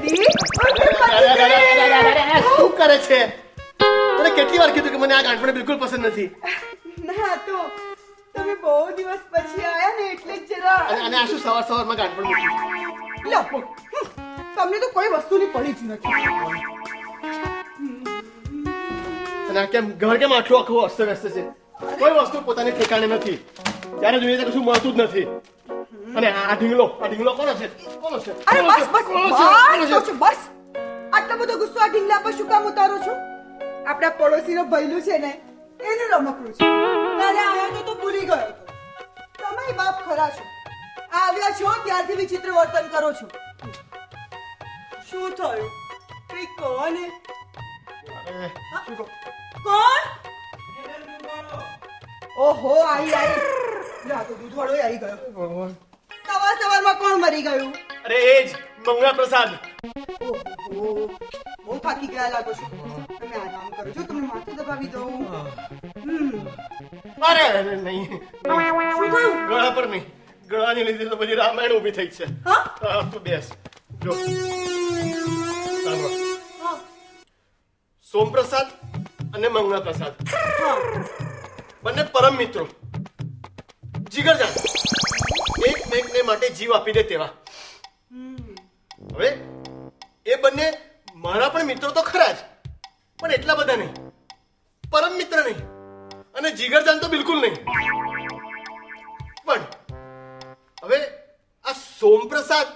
જલ્દી શું કરે છે? તને કેટલી વાર કીધું કે મને આ ગાંઠપણ બિલકુલ પસંદ નથી. ના તો તમે બહુ દિવસ પછી આયા ને એટલે જ જરા અને આ શું સવારમાં ગાંઠપણ મૂકી? લો તમને તો કોઈ વસ્તુની પડી જ નથી. અને આ કેમ ઘર કેમ આખું અસ્તવ્યસ્ત છે? કોઈ વસ્તુ પોતાની ઠેકાણે નથી. ત્યારે જોઈએ તો કશું મળતું જ નથી. અને આ ઢીંગલો કોનો છે? અરે બસ બસ આટલો બધો ગુસ્સો આ ઢીંગલા પર શું કામ ઉતારો છો? આપણા પડોશીનો ભૈલું છે ને એનું રમકડું છે. કાલે આવ્યો તો ભૂલી ગયો હતો. તમે બાપ ખરા છો. આવ્યા છો ત્યારથી વિચિત્ર વર્તન કરો છો. શું થયું? કઈ કહો ને. કોણ? ઓહો આઈ રાતો દૂધવાળો આવી ગયો. સવારમાં કોણ મરી ગયું? અરે એ જ મંગળા પ્રસાદ. ઓહો બહુ થાકી ગયા લાગો છો. તમે આરામ કરો છો. તમને માથું દબાવી દઉં. અરે નહીં. શું થયું? ગળા પર નહીં. ગળાની લીધે તો બધી રામાયણ ઊભી થઈ છે. હા તું બેસ. જો સાંભળ. હા સોમપ્રસાદ અને મંગળા પ્રસાદ બંને પરમ મિત્રો, જીગરજાન, એકમેકને માટે જીવ આપી દે તેવા. હવે એ બંને મારા પણ મિત્રો તો ખરા જ, પણ એટલા બધા નહીં. પરમ મિત્ર નહીં અને જીગરજાન તો બિલકુલ નહીં. પણ હવે આ સોમપ્રસાદ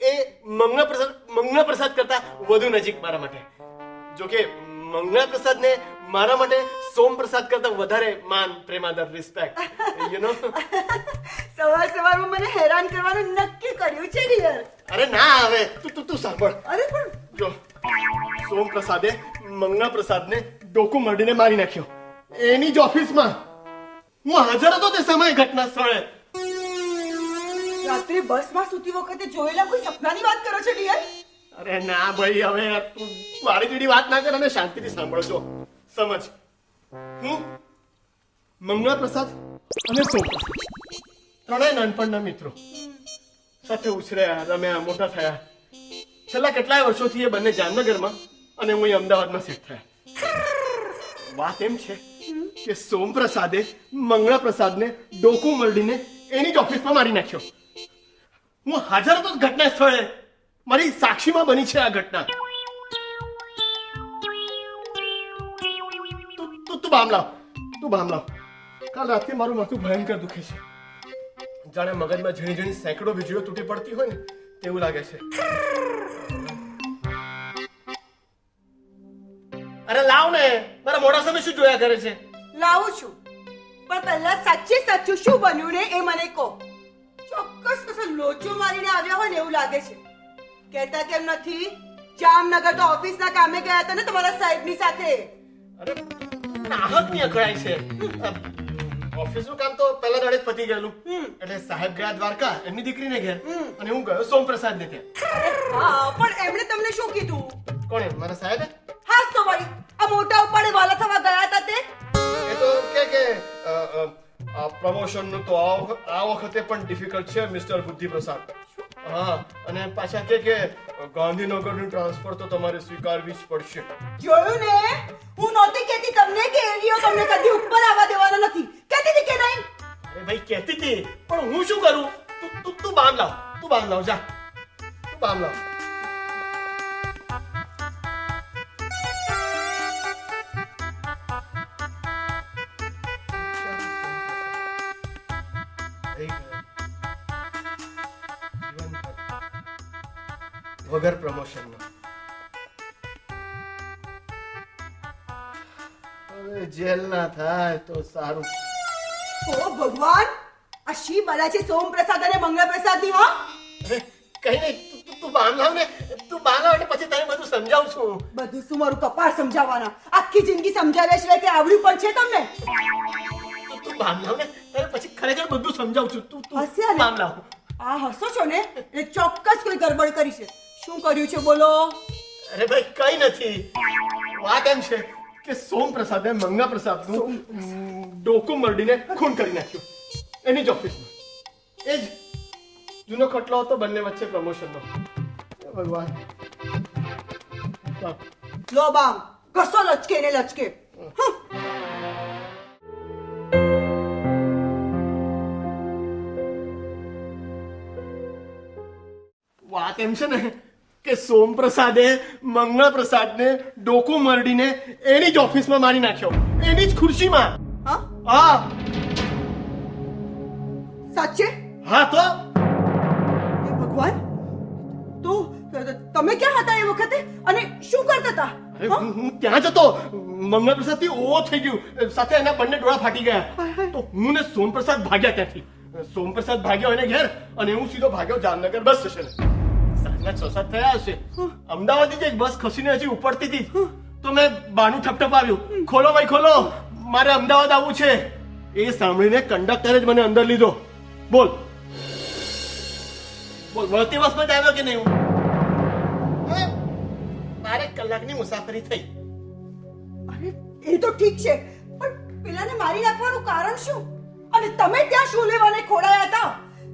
એ મંગળા પ્રસાદ કરતા વધુ નજીક મારા માટે. જોકે મંગળા પ્રસાદ ને મારા માટે સોમપ્રસાદ કરતા વધારે માન, પ્રેમાદર, રિસ્પેક્ટ, યુ નો. સવારમાં મને હેરાન કરવાનું નક્કી કર્યું છે ડિયર. અરે ના, હવે તું સાંભળ. અરે પણ જો સોમપ્રસાદે મંગળા પ્રસાદને ડોકું મરડીને મારી નાખ્યો એની જ ઓફિસમાં. હું હાજર હતો તે સમયે ઘટના સ્થળે. રાત્રે બસમાં સૂતી વખતે જોયેલા કોઈ સપનાની વાત કરો છો ડિયર? અરે ના ભાઈ, હવે તું વાળી દીડી વાત ના કર અને શાંતિથી સાંભળજો. સમજ, હું મંગળા પ્રસાદ અને સોમપ્રસાદ ત્રણેય નાનપણના મિત્રો, સાથે ઉછર્યા, રમ્યા, મોટા થયા. છેલ્લા કેટલાય વર્ષોથી એ બંને જામનગરમાં અને હું અમદાવાદમાં શિફ્ટ થયા. વાત એમ છે કે સોમપ્રસાદે મંગળા પ્રસાદને ડોકું મરડીને એની જ ઓફિસમાં મારી નાખ્યો. હું હાજર હતો ઘટના સ્થળે. મારી સાક્ષીમાં બની છે આ ઘટના. તું બામ લાવ. કાલ રાતે મારું માથું ભયંકર દુખે છે. જાણે મગજમાં ઝીણી ઝીણી સેંકડો વીજળીઓ તૂટી પડતી હોય ને તેવું લાગે છે. અરે લાવ ને, મારા મોઢા સામે શું જોયા કરે છે? લાવું છું, પણ પહેલા સાચું શું બન્યું ને એ મને કહો. ચોક્કસ કશો લોચો મારીને આવ્યા હોય ને એવું લાગે છે. કહેતા કેમ નથી? જામનગર તો ઓફિસના કામે ગયા હતા ને તમારા સાહેબની સાથે. અરે નાહક ની અકળાય છે. ઓફિસનું કામ તો પહેલા દાડે જ પતી ગયેલું. એટલે સાહેબ ગયા દ્વારકા એમની દીકરીને ઘેર, અને હું ગયો સોમપ્રસાદ ને ત્યાં. હા, પણ એમણે તમને શું કીધું? કોણે? મારા સાહેબે? હા તો વળી આ મોટા ઉપાડે વાલા થવા ગયા હતા તે. એ તો કે પ્રમોશન નું તો આ વખતે પણ ડિફિકલ્ટ છે મિસ્ટર બુદ્ધિપ્રસાદ. હા, અને પાછા કે ગાંધીનગરનું ટ્રાન્સફર તો તમારે સ્વીકારવી જ પડશે. જોયું ને, હું નહોતી કહેતી તમને કે એરિયો તમને કદી ઉપર આવવા દેવાનો નથી. કહેતી હતી કે નહીં? અરે ભાઈ, કહેતી હતી, પણ હું શું કરું? તું બામ લાવ, જા. તું બામ લાવ. વગર પ્રમોશન નો. હવે જેલ ના થાય તો સારું. ઓ ભગવાન, આ શી બલા છે સોમપ્રસાદ અને મંગળપ્રસાદ ની? હા, અરે કઈ નહીં, તું બામ લાવ ને. તું બામ લાવ એટલે પછી તને બધું સમજાવું છું. બધું શું મારું કપાળ સમજાવવાના? આખી જિંદગી સમજાવ્યા સિવાય કે આવડ્યું પણ છે તમને? તું બામ લાવ ને, તને પછી ખરેખર બધું સમજાવું છું. તું હસ્યા ને? બામ લાવ. આ હસો છો ને એટલે ચોક્કસ કોઈ ગડબડ કરી છે. શું કર્યું છે બોલો? અરે ભાઈ, કઈ નથી. વાત એમ છે કે સોમપ્રસાદે મંગળા પ્રસાદનું ડોકું મરડીને ખૂન કરી નાખ્યું એની જ ઓફિસમાં. એ જ જૂનો ખટલો હતો બંને વચ્ચે પ્રમોશનનો. ભગવાન, હા. લો બામ ઘસો લચકે ને લચકે હમ. વાત એમ છે ને કે સોમપ્રસાદે મંગળા પ્રસાદને ડોકું મરડીને એની જ ઓફિસમાં મારી નાખ્યો, એની જ ખુરશીમાં. હા હા સાચે હા તો હે ભગવાન તો તમે ક્યાં હતા એ વખતે અને શું કરતા હતા અરે હા? હું ત્યાં જતો, મંગળા પ્રસાદથી ઓવો થઈ ગયું, સાથે એના બંને ડોળા ફાટી ગયા. તો હું ને સોમપ્રસાદ ભાગ્યા ત્યાંથી. સોમપ્રસાદ ભાગ્યો એને ઘેર અને હું સીધો ભાગ્યો જામનગર બસ સ્ટેશન. સાંજના 6-7 થયા હશે. અમદાવાદથી જ એક બસ ખસીને હજી ઉપડતી હતી તો મેં બાનું ઠપઠપાવ્યું, ખોલો ભાઈ ખોલો, મારે અમદાવાદ આવવું છે. એ સાંભળીને કંડક્ટરે જ મને અંદર લીધો. બોલ બોલ વળતી બસમાં જ આવ્યો કે નહીં હું? 12 કલાકની મુસાફરી થઈ. અરે એ તો ઠીક છે પણ પેલાને મારી નાખવાનું કારણ શું અને તમે ત્યાં શું લેવાને ખોડાયા હતા?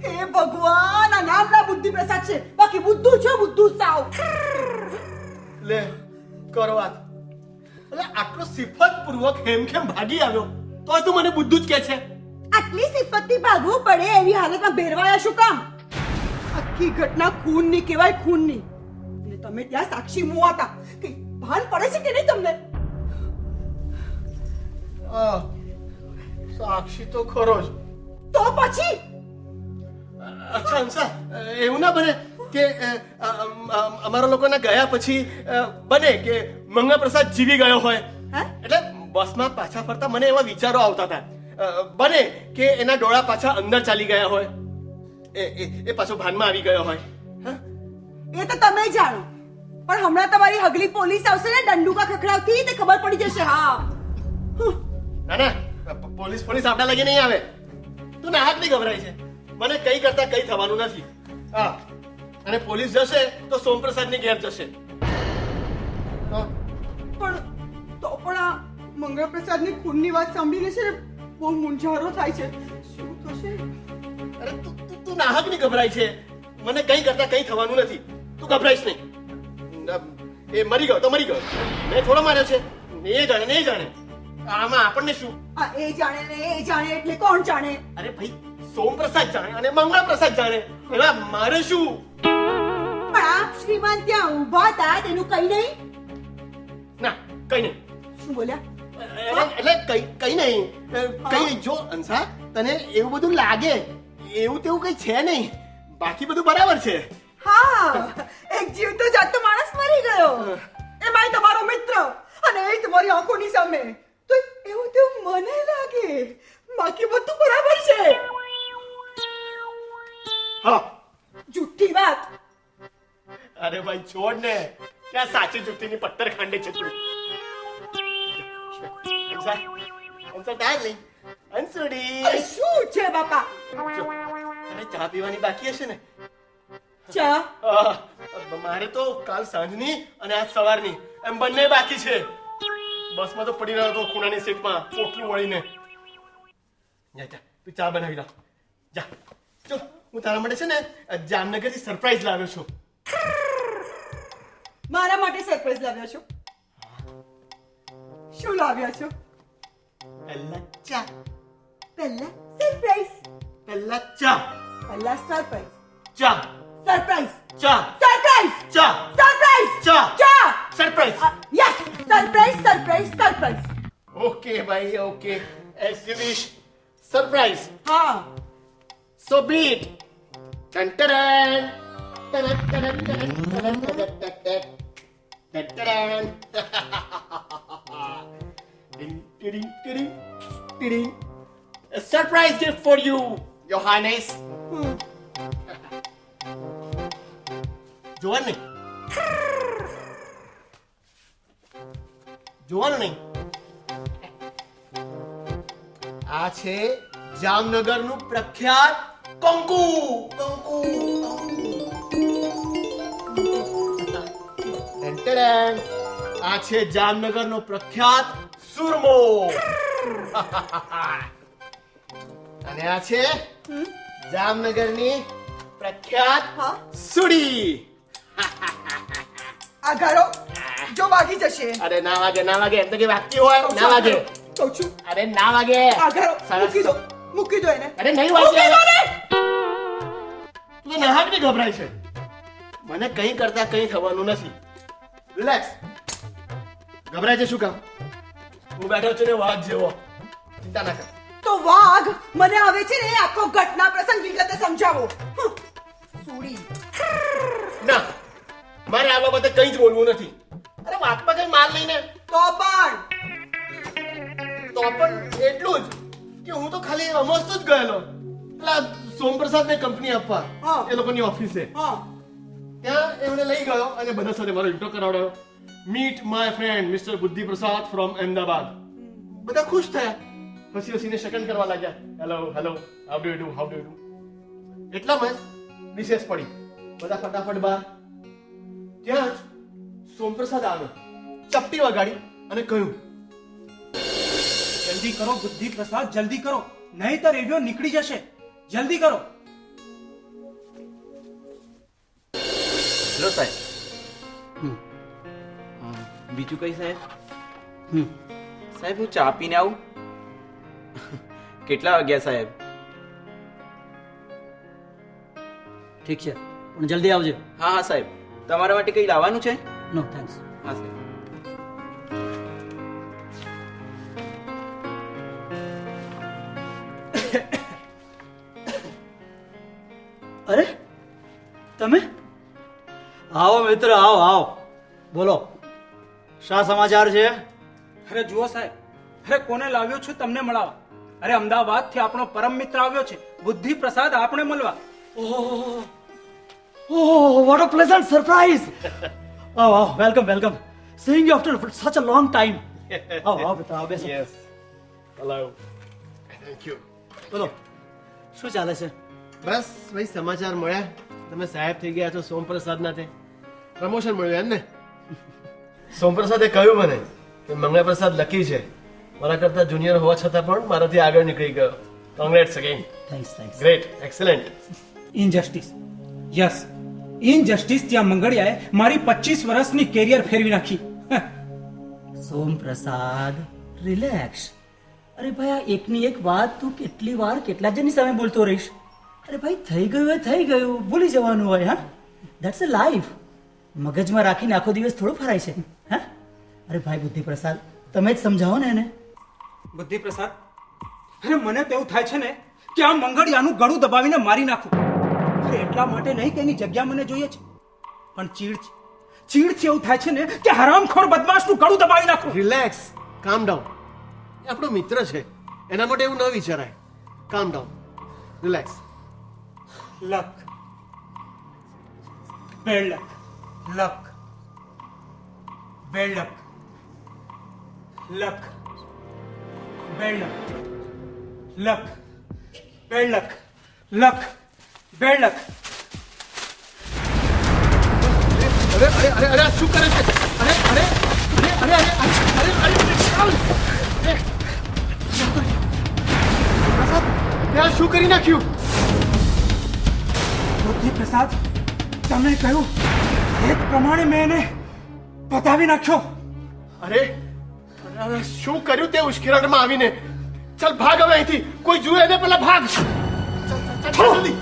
હે ભગવાન આ નામના બુદ્ધિ પ્રસાદ છે, બાકી બુદ્ધુ છો બુદ્ધુ સાવ. લે કરો વાત. એટલે આટલો સિફતપૂર્વક હેમખેમ ભાગી આવ્યો તો તું મને બુદ્ધુ જ કે છે? આટલી સિફતથી ભાગવું પડે એવી હાલતમાં બેરવાયા શું કામ? આખી ઘટના ખૂનની કહેવાય, ખૂનની. અને તમે ત્યાં સાક્ષી મુઆ હતા કે ભાન પડે છે કે નહીં તમને? સાક્ષી તો ખરો જ. તો પછી અચ્છા હંસા, એવું ના બને કે અમારા લોકોના ગયા પછી બને કે મંગા પ્રસાદ જીવી ગયો હોય? હે? એટલે બસમાં પાછા ફરતા મને એવા વિચારો આવતા હતા. બને કે એના ડોળા પાછા અંદર ચાલી ગયા હોય, એ પાછો ભાનમાં આવી ગયો હોય. હા? એ તો તમે જાણો, પણ હમણાં તમારી હગલી પોલીસ આવશે ને દંડુકા ખખડાવતી તે ખબર પડી જશે. હા ના ના, પોલીસ આપણા લગે નહીં આવે. તું નાહક નહીં ગભરાય છે. મને કઈ કરતા કઈ થવાનું નથી. હા, અને પોલીસ જશે તો સોમપ્રસાદની ઘેર જશે. હા. પણ તો પણ આ મંગળ પ્રસાદની ખૂનની વાત સાંભળીને છે ને બહુ મૂંઝારો થાય છે. શું થશે? અરે તું નાહક નહીં ગભરાય છે. મને કઈ કરતા કઈ થવાનું નથી. તું ગભરાઈશ નહીં. એ મરી ગયો તો મરી ગયો, મેં થોડો માર્યો છે. એ જાણે ને એ જાણે. આમાં આપણને શું? આ એ જાણે ને એ જાણે એટલે કોણ જાણે? અરે ભાઈ, સોમપ્રસાદ જાણે અને મંગળા પ્રસાદ જાણે, એમાં મારે શું? પણ આપ શ્રીમાન ત્યાં ઊભા હતા તેનું કઈ નહીં? ના, કઈ નહીં. શું બોલ્યા? એટલે કઈ નહીં. કઈ નહીં. જો અંસા, તને એવું બધું લાગે એવું તેવું કઈ છે નહીં, બાકી બધું બરાબર છે. હા, એક જીવતો જાગતો માણસ મરી ગયો, એમાંય તમારો મિત્ર, અને એ તમારી આંખોની સામે. તો એવું તેવું મને લાગે, બાકી બધું બરાબર છે. હા. જુઠ્ઠી વાત. અરે ભાઈ છોડ ને, ક્યાં સાચી જુઠ્ઠીની પત્તર ખાંડે છે તું. અંસા, ડાર્લિંગ, અંસુડી. અરે શું છે બાપા? જો, અરે ચા પીવાની બાકી હશે ને? ચા? મારે તો કાલ સાંજની અને આજ સવારની એમ બંને બાકી છે. બસમાં તો પડી રહ્યો હતો ખૂણાની સીટમાં પોટલું વળીને. જા જા, તું ચા બનાવી લા. જા. જો, હું તારા માટે છે ને જામનગરથી સરપ્રાઈઝ લાવ્યો છું. મારા માટે સરપ્રાઈઝ લાવ્યા છો? શું લાવ્યા છો? પહેલા ચા. પહેલા સરપ્રાઈઝ. પહેલા ચા. પહેલા સરપ્રાઈઝ. ચા. સરપ્રાઈઝ. ચા. સરપ્રાઈઝ. ચા. સરપ્રાઈઝ. ચા. ચા. Surprise. Yes, surprise, surprise, surprise. Okay ભાઈ, okay. As you wish. Surprise. હા. So be it. Dun dun dun. Dun dun dun dun dun dun dun dun dun. Ding ding ding ding. A surprise gift for you, Your Highness. જોવાનું નહીં. જોવાનું નહીં. આ છે જામનગરનું પ્રખ્યાત કંકુ. કંકુ. ટંટડન. આ છે જામનગરનો પ્રખ્યાત સુરમો. અને આ છે જામનગરની પ્રખ્યાત હા? સુડી. આ ગાળો જો વાગી જશે. અરે ના વાગે એમ તો કે વાગતી હોય ના વાગે. કહું છું અરે ના વાગે. આગળ મૂકી દો એને. અરે નહીં વાગે. તું નાહક ને ગભરાય છે. મને કંઈ કરતા કંઈ થવાનું નથી. રિલેક્સ. ગભરાય છે શું કામ? હું બેઠો છું ને વાઘ જેવો. ચિંતા ના કર. તો વાઘ મને આવે છે ને આખો ઘટના પ્રસંગ વિગતે સમજાવો. સુડી. ના મારે આ બાબતે કંઈ જ બોલવું નથી. અરે વાતમાં કઈ માલ નહીં ને. તો પણ એટલું જ કે હું તો ખાલી અમસ્તો જ ગયેલો પેલા સોમપ્રસાદ ને કંપની આપવા હા. એ લોકોની ઓફિસે. હા ત્યાં એમને લઈ ગયો અને બધા સાથે મારો ઇન્ટ્રો કરાવડાયો. Meet my friend mister Buddhiprasad from Ahmedabad. બધા ખુશ થયા. હસીને સેકન્ડ કરવા લાગ્યા. Hello how do you do. એટલામાં જ રિસેસ પડી. બધા ફટાફટ બહાર. ત્યાં જ સોમપ્રસાદ આવ્યો. ચપટી વગાડી અને કહ્યું, જલ્દી કરો બુદ્ધિ પ્રસાદ, જલ્દી કરો, નહીંતર એવ્યો નીકળી જશે. જલ્દી કરો. લો સાહેબ. બીજું કઈ સાહેબ? સાહેબ હું ચા પીને આવું? કેટલા વાગ્યા સાહેબ? ઠીક છે પણ જલ્દી આવજો. હા સાહેબ. તમારા માટે કઈ લાવવાનું છે? No thanks. હા સાહેબ. અરે તમે આવો મિત્ર, આવો બોલો શા સમાચાર છે? અરે જુઓ સાહેબ, અરે કોને લાવ્યો છું તમને મળાવા? અરે અમદાવાદ થી આપણો પરમ મિત્ર આવ્યો છે, બુદ્ધિ પ્રસાદ આપણે મળવા. Oh, what a pleasant surprise! આવો welcome. Seeing you after such a long time. આવો બેટા, આવો બેસો. Yes hello thank you. બોલો શું ચાલે છે? બસ ભાઈ સમાચાર મળ્યા. તમે સાહેબ થઈ ગયા છો સોમપ્રસાદ ના તે પ્રમોશન મળ્યું એમ ને? સોમપ્રસાદે કહ્યું મને કે મંગળપ્રસાદ લકી છે, મારા કરતા જુનિયર હોવા છતાં પણ મારાથી આગળ નીકળી ગયો. Congrats again. Thanks. Great, excellent. Injustice, yes injustice. ત્યાં મંગળિયાએ મારી 25 વર્ષની કેરિયર ફેરવી નાખી. સોમપ્રસાદ રિલેક્સ. અરે ભાઈ આ એકની એક વાત તું કેટલી વાર કેટલા જણની સામે બોલતો રહીશ? અરે ભાઈ થઈ ગયું એ થઈ ગયું, ભૂલી જવાનું હોય. હા, ધેટ્સ અ લાઈફ. મગજમાં રાખીને આખો દિવસ થોડો ફરાય છે. હા, અરે ભાઈ બુદ્ધિપ્રસાદ તમે જ સમજાવો ને એને. બુદ્ધિ પ્રસાદ, અરે મને તેવું થાય છે ને કે આ મંગળિયાનું ગળું દબાવીને મારી નાખું. અરે એટલા માટે નહીં કે એની જગ્યા મને જોઈએ છે, પણ ચીડથી એવું થાય છે ને કે હરામખોર બદમાશનું ગળું દબાવી નાખું. રિલેક્સ, કામ ડાઉન. એ આપણો મિત્ર છે, એના માટે એવું ન વિચારાય. કામ ડાઉન, રિલેક્સ. લક, બેડ લક, લક, બેડ લક, લક, બેડ લક, લક, બેડ લક, લક, બેડ લક. અરે શું કરે છે? અરે શું કરી નાખ્યું? બુદ્ધિ પ્રસાદ, તમે કહ્યું એ પ્રમાણે મેં એને પતાવી નાખ્યો. અરે શું કર્યું તે ઉશ્કેરણમાં આવીને? ચાલ ભાગ હવે અહીંથી. કોઈ જુએ એને પેલા ભાગ. ચાલ જલ્દી.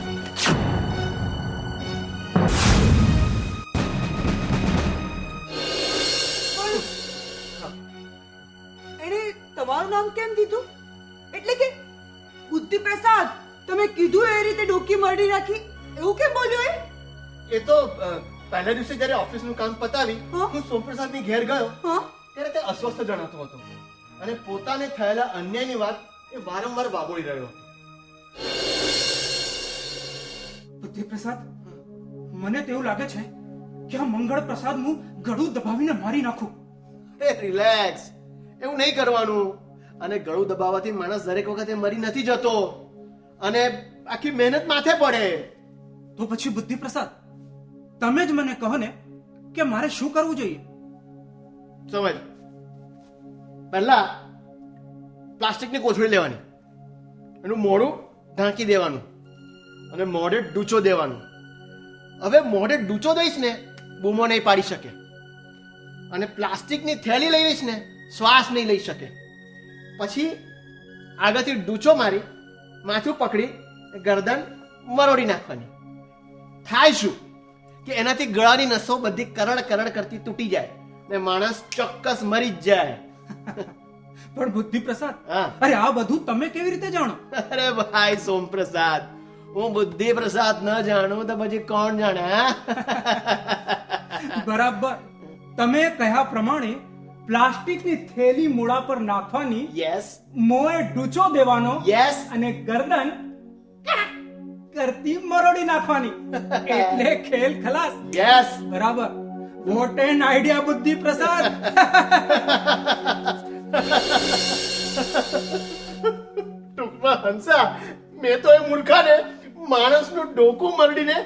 એણે તમારું નામ કેમ દીધું? એટલે કે બુદ્ધિ પ્રસાદ તમે કીધું એ રીતે ડોકી મરડી નાખી એવું કેમ બોલ્યો એ? એ તો પહેલા દિવસે જ્યારે ઓફિસનું કામ પતાવી હા? હું સોમપ્રસાદની ઘેર ગયો હા ત્યારે તે અસ્વસ્થ જણાતો હતો અને પોતાને થયેલા અન્યાયની વાત એ વારંવાર વાગોળી રહ્યો હતો. બુદ્ધિ પ્રસાદ, મને તેવું લાગે છે કે આ મંગળ પ્રસાદનું ગળું દબાવીને મારી નાખું. રિલેક્સ, એવું નહીં કરવાનું. અને ગળું દબાવવાથી માણસ દરેક વખતે મરી નથી જતો અને આખી મહેનત માથે પડે. તો પછી બુદ્ધિ પ્રસાદ તમે જ મને કહો ને કે મારે શું કરવું જોઈએ? સમજ. પહેલા પ્લાસ્ટિકની કોથળી લેવાની, એનું મોઢું ઢાંકી દેવાનું અને મોઢે ડૂચો દેવાનું. હવે મોઢે ડૂચો દઈશ ને બૂમો નહીં પાડી શકે અને પ્લાસ્ટિકની થેલી લઈ લઈશ ને શ્વાસ નહીં લઈ શકે. પછી આગળથી ડૂચો મારી માથું પકડી ગરદન મરોડી નાખવાની. થાય શું કે એનાથી ગળાની નસો બધી કરડ કરડ કરતી તૂટી જાય ને માણસ ચોક્કસ મરી જ જાય. પણ બુદ્ધિ પ્રસાદ, હા. અરે આ બધું તમે કેવી રીતે જાણો? અરે ભાઈ સોમપ્રસાદ, હું બુદ્ધિ પ્રસાદ ન જાણું તો પછી કોણ જાણે? હા? બરાબર. તમે કહ્યા પ્રમાણે પ્લાસ્ટિકની થેલી મૂળા પર નાખવાની, યસ મોંએ ડૂચો દેવાનો, યસ અને ગરદન કરતી મરોડી નાખવાની, એટલે ખેલ ખલાસ. યસ. બરાબર. વોટ એન આઈડિયા બુદ્ધિ પ્રસાદ. ટૂંકમાં હંસા, મેં તો એ મૂર્ખાને માણસનું ડોકું મરડીને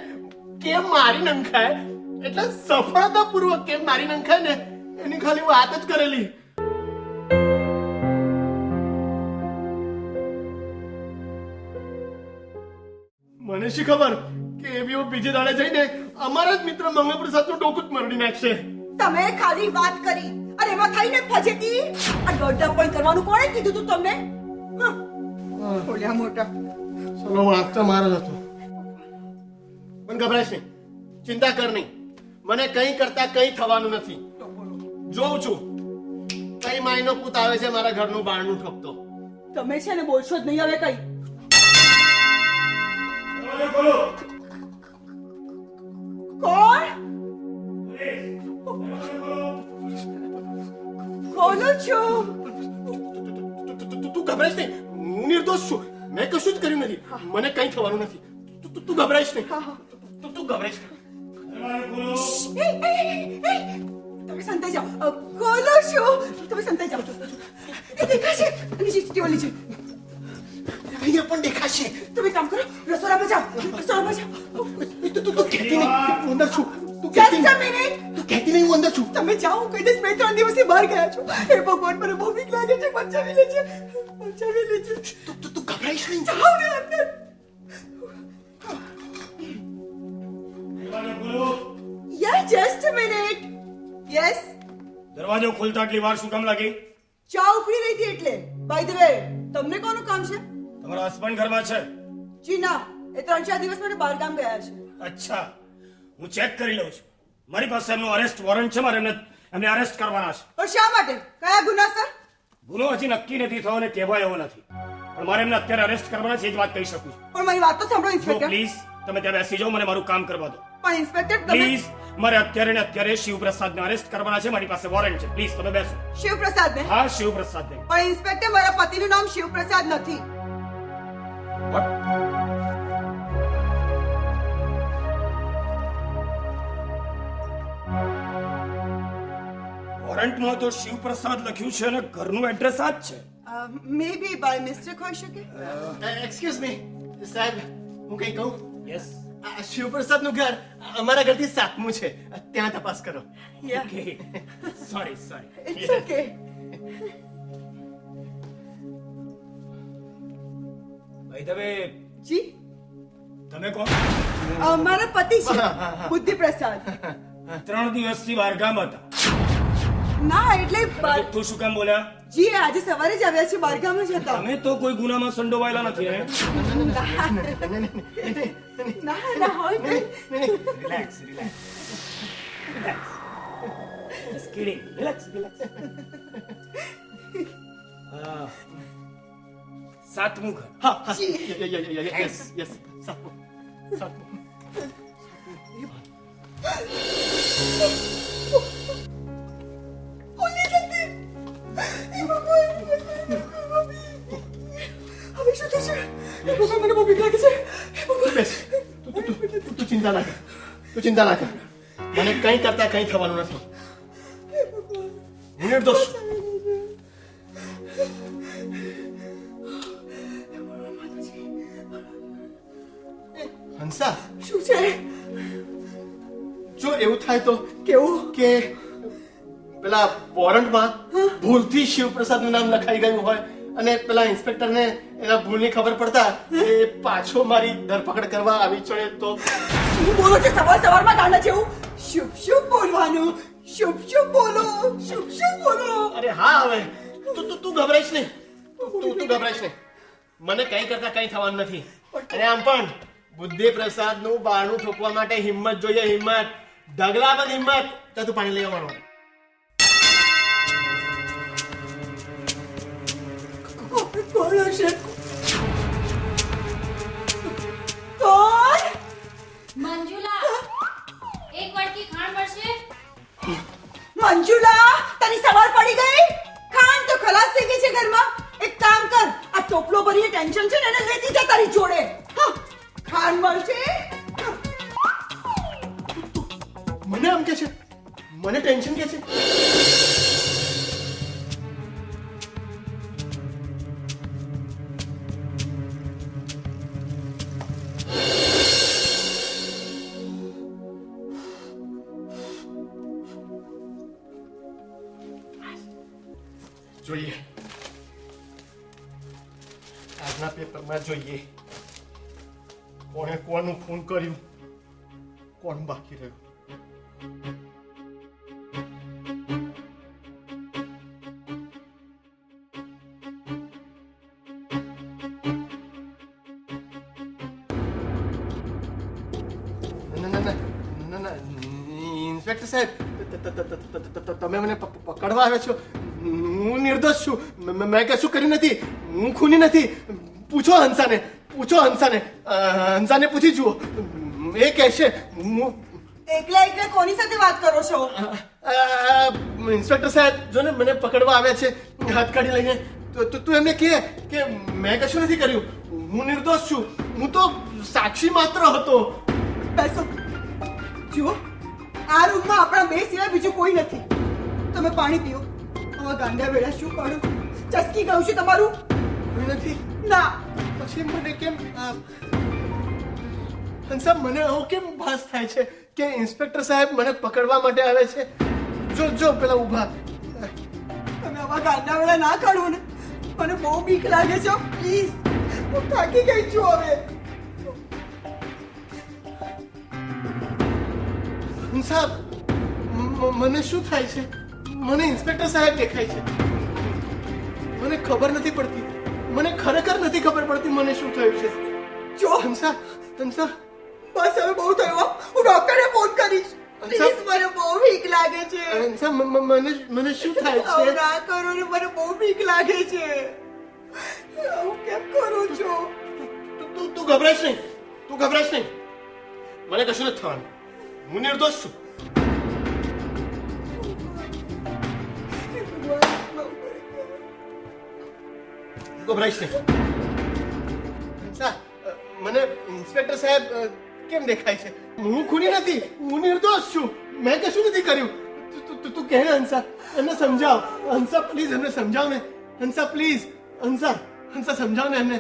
કેમ મારી નંખાય એટલે સફળતાપૂર્વક કેમ મારી નંખાય ને એની ખાલી વાત જ કરેલી. મને શી ખબર કે એવીઓ બીજે દાડે જઈને અમારા જ મિત્ર મંગળપ્રસાદનું ડોકું જ મરડી નાખશે. તમે ખાલી વાત કરી અને એમાં થઈને ફજેતી આ દોઢા પોઈન્ટ કરવાનું કોણે કીધું તું તમને? બોલ્યા મોટા. ચલો વાંક તો મારો જ હતો. પણ ગભરાઈશ નહીં, ચિંતા કર નહીં. મને કંઈ કરતા કંઈ થવાનું નથી. જોઉં છું કઈ માયનો પૂત આવે છે મારા ઘરનું બારણું ઠોકતો. તમે છે ને બોલશો જ નહીં હવે કઈ. કોણ? ખોલું છું. તું ગભરાઈશ નહીં, હું નિર્દોષ છું. મેં કશું જ કર્યું નથી. મને કંઈ થવાનું નથી. તું ગભરાઈશ નહીં. તું ગભરાઈશ નહીં. તમે સંતાઈ જાઓ. ખોલું છું. તમે સંતાઈ જાઓ. એ દેખાશે. અને સીસીટીવી છે. અહીંયા પણ દેખાશે. તમે કામ કરો, રસોડામાં જાઓ. રસોડામાં જાઓ. તું કહેતી નહીં હું અંદર છું. તું Just કહેતી a નહીં. minute. તું કહેતી નહીં હું અંદર છું. તમે જાઓ. કઈ દિવસ 2-3 દિવસથી બહાર ગયા છો. હે ભગવાન, મને બહુ બીક લાગે છે. બચાવી લેજે. બચાવી લેજે. તું ગભરાઈશ નહીં. જાઓ ને અંદર. Yeah, just a minute. Yes. દરવાજો ખોલતા આટલી વાર શું કામ લાગી? ચા ઉકળી રહી હતી એટલે. By the way, તમને કોનું કામ છે? તમારા હસબન્ડ ઘરમાં છે? જી ના, એ 3-4 દિવસ માટે બહાર ગામ ગયા છે. અચ્છા, હું ચેક કરી લઉં છું. મારી પાસે એમનો અરેસ્ટ વોરંટ છે. મારે એમને અરેસ્ટ કરવાના છે. પણ શા માટે? કયા ગુનાસર? ગુનો હજી નક્કી નથી થયો અને કહેવાય એવો નથી, પણ મારે એમને અત્યારે અરેસ્ટ કરવાના છે. એ જ વાત કહી શકું છું. પણ મારી વાત તો સાંભળો જો ઇન્સ્પેક્ટર. પ્લીઝ તમે ત્યાં બેસી જાઓ, મને મારું કામ કરવા દો. પણ ઇન્સ્પેક્ટર તમે પ્લીઝ, મારે અત્યારે ને અત્યારે શિવપ્રસાદને અરેસ્ટ કરવાના છે. મારી પાસે વોરંટ છે. પ્લીઝ તમે બેસો. શિવપ્રસાદ ને? હા, શિવપ્રસાદને. પણ ઇન્સ્પેક્ટર, મારા પતિનું નામ શિવપ્રસાદ નથી. What? વોરંટમાં તો શિવપ્રસાદ લખ્યું છે અને ઘરનું એડ્રેસ આ જ છે. મે બી બાય મિસ્ટેક હોઈ શકે. એક્સક્યુઝ મી સાહેબ, હું કંઈ કહું? યસ. આ શિવપ્રસાદનું ઘર અમારા ઘરથી 7મું છે. ત્યાં તપાસ કરો. Yeah, okay. Sorry. it's okay. ભાઈ તમે જી, તમે કોણ? મારા પતિ છે બુદ્ધિ પ્રસાદ. 3 દિવસથી બહારગામ હતા. ના એટલે તું શું કામ બોલ્યા? જી આજે સવારે જ આવ્યા છે. બહારગામ જ હતા. તમે તો કોઈ ગુનામાં સંડોવાયેલા નથી હે? ના ના હોય નહીં. રિલેક્સ. Just kidding. Relax. સાતમું ઘર. યસ. 7મું. ઓલી જલ્દી. એ ભગવાન, હવે શું થશે? એ ભગવાન, મને બહુ બીક લાગે છે. એ ભગવાન. બેસ. તું ચિંતા ના કર. મને કંઈ કરતા કંઈ થવાનું નથી. હું નિર્દોષ છું. હંસા, શું છે? જો એવું થાય તો કેવું? કે પેલા વોરંટમાં ભૂલથી શિવપ્રસાદનું નામ લખાઈ ગયું હોય અને પેલા ઇન્સ્પેક્ટરને એના ભૂલની ખબર પડતા એ પાછો મારી ધરપકડ કરવા આવી ચડે તો? શું બોલો છો સવારમાં ગાંડા જેવું? શુભ બોલવાનું. શુભ શુભ બોલો, શુભ શુભ બોલો. અરે હા હવે તું ગભરાઈશ નહીં. તું ગભરાઈશ નહીં. મને કઈ કરતા કઈ થવાનું નથી. અને આમ પણ બુદ્ધિ પ્રસાદ નું બારણું ઠોકવા માટે હિંમત જોઈએ, હિંમત. ઢગલાબંધ હિંમત. તો તું પાણી લઈ આવવાનો. કોણ હશે? કોણ? મંજુલા એક વાટકી ખાંડ મળશે? મંજુલા, તને સવાર પડી ગઈ? ખાંડ તો ખલાસ થઈ ગઈ છે ઘરમાં. એક કામ કર, આ ટોપલો ભરીને ટેન્શન છે ને એને લેતી જા તારી જોડે. હા, ખાંડ મળશે. મને આમ કે છે, મને ટેન્શન કે છે. જોઈએ આજના પેપરમાં જોઈએ કોણે કોનું ખૂન કર્યું, કોણ બાકી રહ્યું. ઇન્સ્પેક્ટર સાહેબ, તમે મને પકડવા આવ્યા છો. હું નિર્દોષ છું. મેં કશું કર્યું નથી. હું ખૂની નથી. પૂછો હંસાને, પૂછો હંસાને. હંસાને પૂછી જુઓ, એ કહેશે. હું એકલા એકલા કોની સાથે વાત કરો છો? ઇન્સ્પેક્ટર સાહેબ જો ને મને પકડવા આવ્યા છે હાથકડી લઈને. તો તું એમને કહે કે મેં કશું નથી કર્યું. હું નિર્દોષ છું. હું તો સાક્ષી માત્ર હતો. બેસો. જુઓ, આ રૂમમાં આપણા બે સિવાય બીજું કોઈ નથી. તમે પાણી પીઓ. આવા ગાંડા વેડા શું પાડું? ચસકી ગયું છે તમારું? કોઈ નથી. ના. પછી મને કેમ હંસા, મને આવો કેમ ભાસ થાય છે કે ઇન્સ્પેક્ટર સાહેબ મને પકડવા માટે આવે છે? જો પેલા ઊભા. તમે આવા ગાંડા વેડા ના કાઢો ને. મને બહુ બીક લાગે છે. પ્લીઝ, હું થાકી ગઈ છું હવે. હંસા, મને શું થાય છે? મને ઇન્સ્પેક્ટર સાહેબ દેખાય છે. મને ખબર નથી પડતી. મને ખરેખર નથી ખબર પડતી મને શું થયું છે. જો હંસા, હંસા, બસ હવે બહુ થયું હો. હું ડોક્ટરને ફોન કરીશ. પ્લીઝ, મને બહુ બીક લાગે છે. હંસા, મને શું થાય આવું છે? ના કરો ને, મને બહુ બીક લાગે છે. આવું કેમ કરો છો? તું ગભરાઈશ નહીં. તું ગભરાઈશ નહીં. મને કશું નથી થવાનું. હું નિર્દોષ છું. ગભરાઈશ નહીં. હંસા, મને ઇન્સ્પેક્ટર સાહેબ કેમ દેખાય છે? હું ખૂની નથી. હું નિર્દોષ છું. મેં કશું નથી કર્યું. તું કહે ને હંસા, એમને સમજાવ. હંસા પ્લીઝ એમને સમજાવ ને. હંસા પ્લીઝ. હંસા સમજાવ ને એમને.